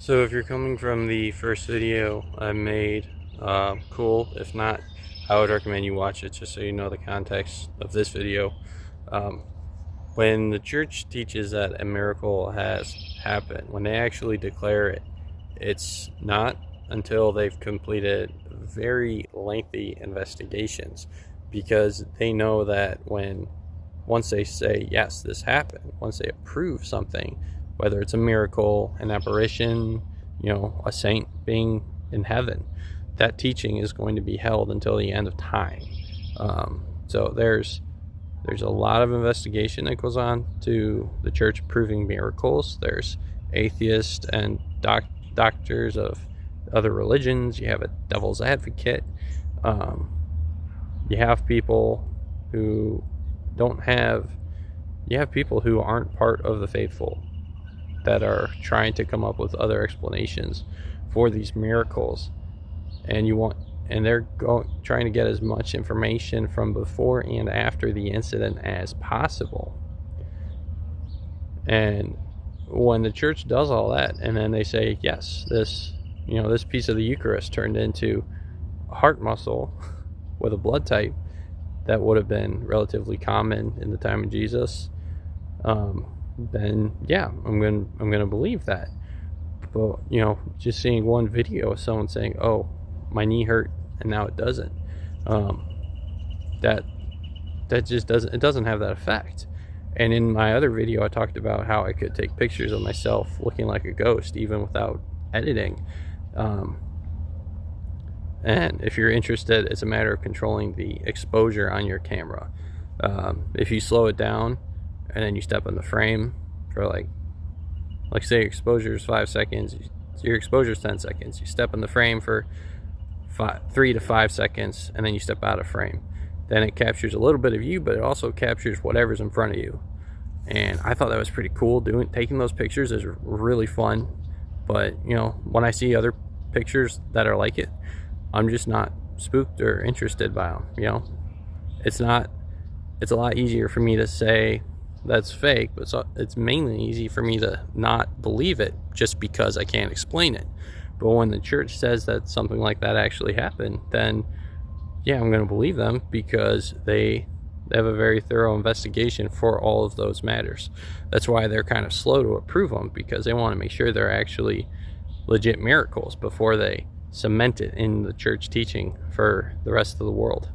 So if you're coming from the first video I made, cool. If not, I would recommend you watch it just so you know the context of this video. Um, when the church teaches that a miracle has happened, when they actually declare it, it's not until they've completed very lengthy investigations, because they know that once they say, yes, this happened, once they approve something, whether it's a miracle, an apparition, a saint being in heaven, that teaching is going to be held until the end of time. So there's a lot of investigation that goes on to the church proving miracles. There's atheists and doctors of other religions. You have a devil's advocate. You have people who people who aren't part of the faithful that are trying to come up with other explanations for these miracles, and they're trying to get as much information from before and after the incident as possible. And when the church does all that, and then they say, yes, this piece of the Eucharist turned into a heart muscle with a blood type that would have been relatively common in the time of Jesus, then yeah, I'm gonna believe that. But just seeing one video of someone saying, "Oh, my knee hurt and now it doesn't," that just doesn't have that effect. And in my other video, I talked about how I could take pictures of myself looking like a ghost even without editing. And if you're interested, it's a matter of controlling the exposure on your camera. If you slow it down and then you step in the frame for like say exposure is 5 seconds, your exposure is 10 seconds. You step in the frame for 3 to 5 seconds, and then you step out of frame. Then it captures a little bit of you, but it also captures whatever's in front of you. And I thought that was pretty cool. Taking those pictures is really fun. But when I see other pictures that are like it, I'm just not spooked or interested by them. It's a lot easier for me to say that's fake, but it's mainly easy for me to not believe it just because I can't explain it. But when the church says that something like that actually happened, then yeah, I'm going to believe them, because they have a very thorough investigation for all of those matters. That's why they're kind of slow to approve them, because they want to make sure they're actually legit miracles before they cement it in the church teaching for the rest of the world.